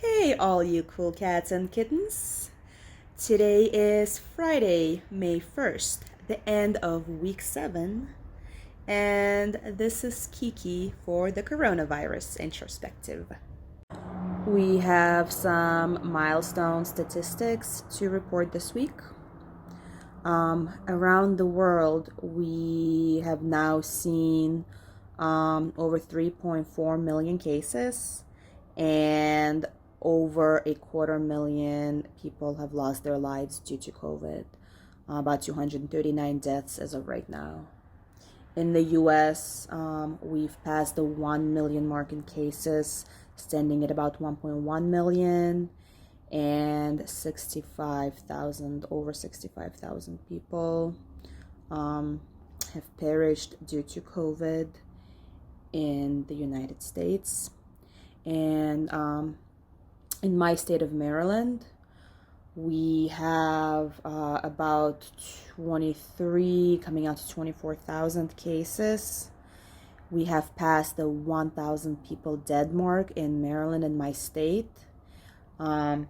Hey, all you cool cats and kittens. Today is Friday, May 1st, the end of week 7, and this is Kiki for the coronavirus introspective. We have some milestone statistics to report this week. Around the world, we have now seen over 3.4 million cases, and over 250,000 people have lost their lives due to COVID. About 239 deaths as of right now. In the US, we've passed the 1 million mark in cases, standing at about 1.1 million, and over 65,000 people have perished due to COVID in the United States. And in my state of Maryland, we have about 23, coming out to 24,000 cases. We have passed the 1,000 people dead mark in Maryland, in my state. And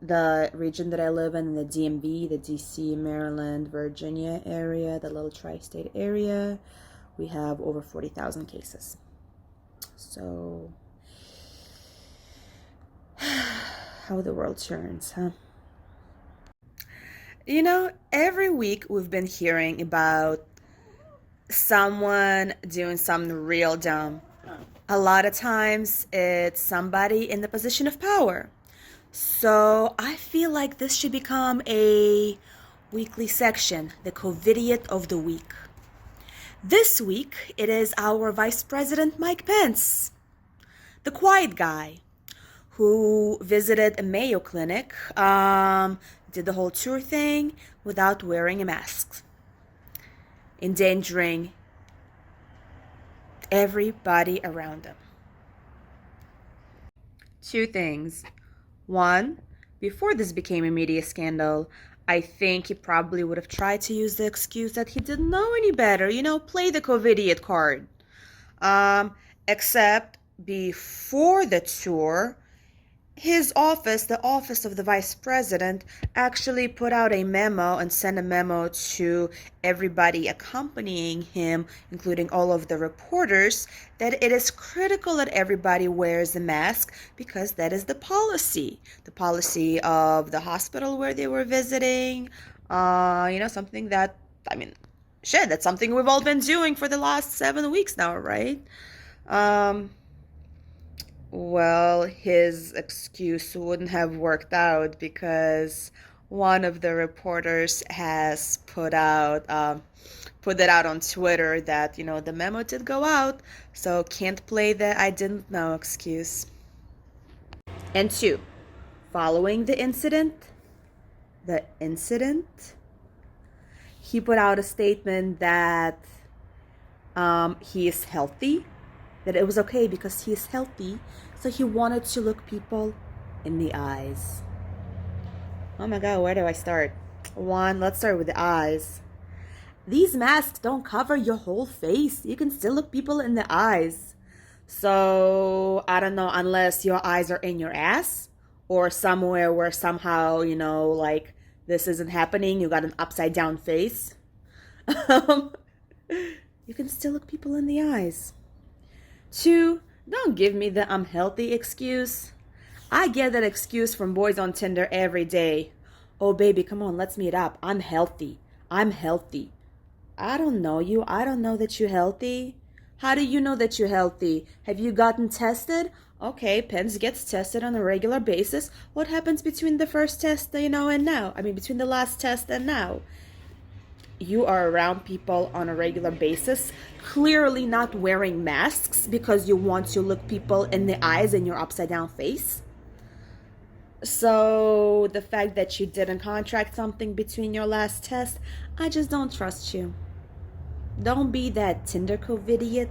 the region that I live in, the DMV, the DC, Maryland, Virginia area, the little tri-state area, we have over 40,000 cases. So, how the world turns, huh? You know, every week we've been hearing about someone doing something real dumb. A lot of times it's somebody in the position of power. So I feel like this should become a weekly section, the covidiot of the week. This week, it is our Vice President Mike Pence, the quiet guy, who visited a Mayo Clinic, did the whole tour thing without wearing a mask, endangering everybody around him. Two things. One, before this became a media scandal, I think he probably would have tried to use the excuse that he didn't know any better, play the covidiot card. Except before the tour, his office, the office of the vice president, actually put out a memo and sent a memo to everybody accompanying him, including all of the reporters, that it is critical that everybody wears a mask because that is the policy of the hospital where they were visiting. Something that, that's something we've all been doing for the last 7 weeks now, right? Well, his excuse wouldn't have worked out because one of the reporters has put it out on Twitter that, the memo did go out, so can't play the I didn't know excuse. And two, following the incident, he put out a statement that he is healthy, that it was okay because he is healthy, so he wanted to look people in the eyes. Oh my God, where do I start? One, let's start with the eyes. These masks don't cover your whole face. You can still look people in the eyes. So, I don't know, unless your eyes are in your ass or somewhere where somehow, this isn't happening, you got an upside down face. You can still look people in the eyes. Two, don't give me the I'm healthy excuse. I get that excuse from boys on Tinder every day. Oh, baby, come on, let's meet up. I'm healthy. I don't know you. I don't know that you're healthy. How do you know that you're healthy? Have you gotten tested? Okay, Pence gets tested on a regular basis. What happens between the first test, and now? Between the last test and now? You are around people on a regular basis, clearly not wearing masks because you want to look people in the eyes in your upside down face. So the fact that you didn't contract something between your last test, I just don't trust you. Don't be that Tinder covidiot.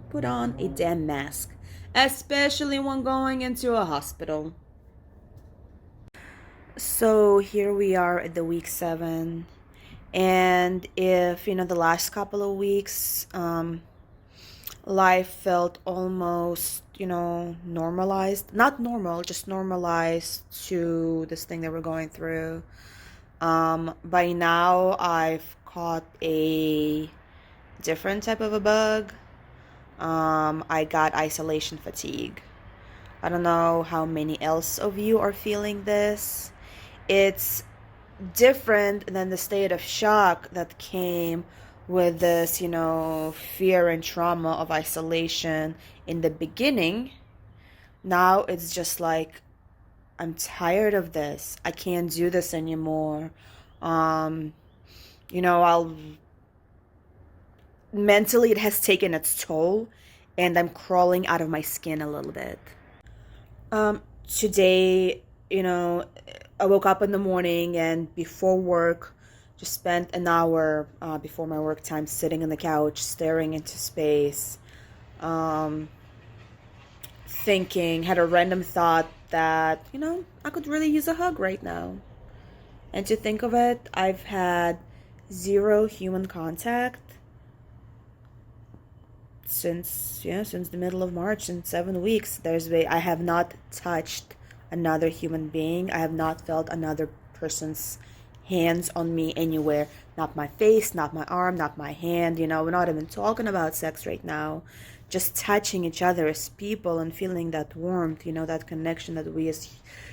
Put on a damn mask, especially when going into a hospital. So here we are at the week 7, and if the last couple of weeks life felt almost normalized. Not normal, just normalized to this thing that we're going through. By now, I've caught a different type of a bug. I got isolation fatigue. I don't know how many else of you are feeling this. It's different than the state of shock that came with this, fear and trauma of isolation in the beginning. Now it's just like, I'm tired of this. I can't do this anymore. I'll mentally, it has taken its toll, and I'm crawling out of my skin a little bit. Today, I woke up in the morning and before work, just spent an hour before my work time sitting on the couch, staring into space, thinking, had a random thought that, I could really use a hug right now. And to think of it, I've had 0 human contact since the middle of March, in 7 weeks. I have not touched another human being. I have not felt another person's hands on me anywhere. Not my face, not my arm, not my hand. We're not even talking about sex right now. Just touching each other as people and feeling that warmth, that connection that we as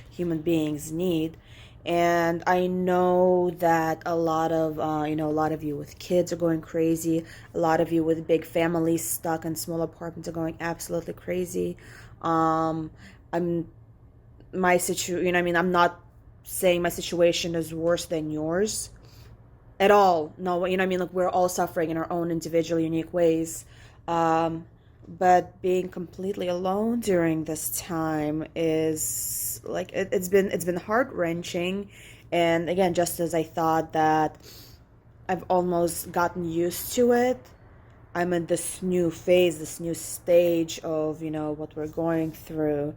human beings need. And I know that a lot of you with kids are going crazy. A lot of you with big families stuck in small apartments are going absolutely crazy. I'm not saying my situation is worse than yours at all. No, like, we're all suffering in our own individual, unique ways. But being completely alone during this time is like, it's been heart-wrenching. And again, just as I thought that I've almost gotten used to it, I'm in this new phase, this new stage of what we're going through,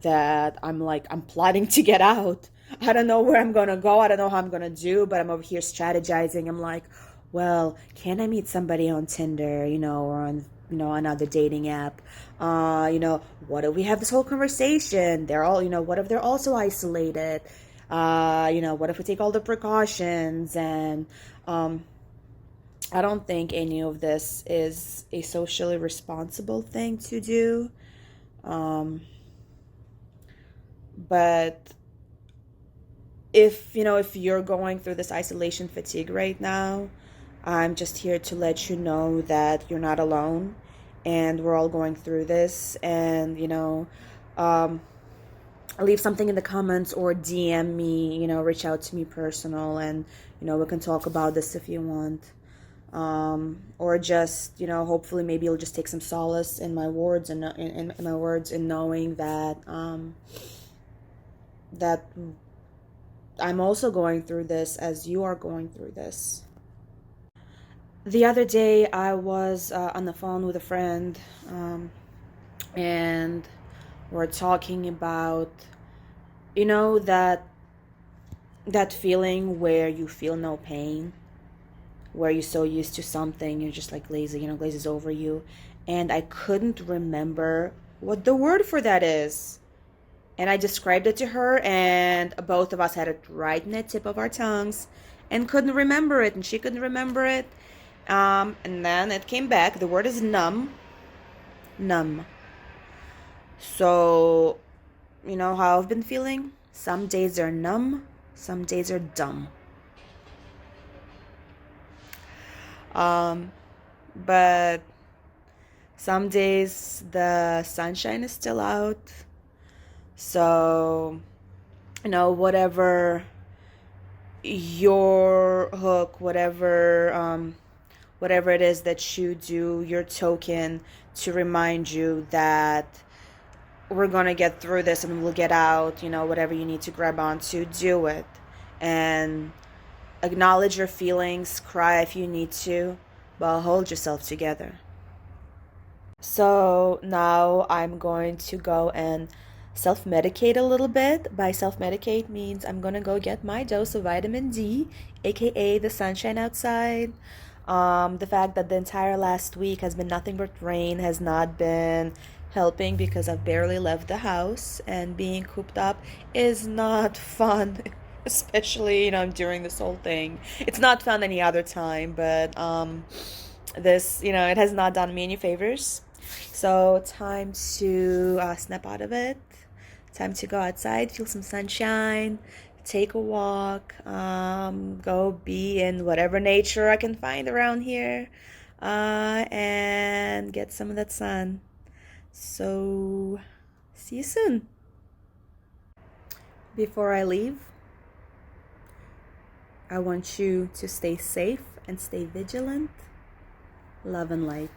that I'm plotting to get out. I don't know where I'm gonna go. I don't know how I'm gonna do, but I'm over here strategizing. I'm like, well, can I meet somebody on Tinder, or on another dating app? What if we have this whole conversation? They're all, what if they're also isolated? What if we take all the precautions? And I don't think any of this is a socially responsible thing to do. But if you're going through this isolation fatigue right now, I'm just here to let you know that you're not alone, and we're all going through this. And leave something in the comments or DM me, reach out to me personal, and we can talk about this if you want. Or just hopefully maybe you'll just take some solace in my words, and in my words, in knowing that that I'm also going through this as you are going through this. The other day I was on the phone with a friend, and we're talking about that feeling where you feel no pain, where you're so used to something, you're just like lazy, glazes over you. And I couldn't remember what the word for that is. And I described it to her, and both of us had it right in the tip of our tongues and couldn't remember it, and she couldn't remember it. And then it came back. The word is numb. Numb. So, how I've been feeling? Some days are numb, some days are dumb. But some days the sunshine is still out. So, whatever your hook, whatever it is that you do, your token to remind you that we're going to get through this and we'll get out, whatever you need to grab onto, do it. And acknowledge your feelings, cry if you need to, but hold yourself together. So now I'm going to go and self-medicate a little bit. By self-medicate means I'm going to go get my dose of vitamin D, aka the sunshine outside. The fact that the entire last week has been nothing but rain, has not been helping because I've barely left the house, and being cooped up is not fun, especially, during this whole thing. It's not fun any other time, but this, it has not done me any favors. So, time to snap out of it. Time to go outside, feel some sunshine, take a walk, go be in whatever nature I can find around here, and get some of that sun. So, see you soon. Before I leave, I want you to stay safe and stay vigilant. Love and light.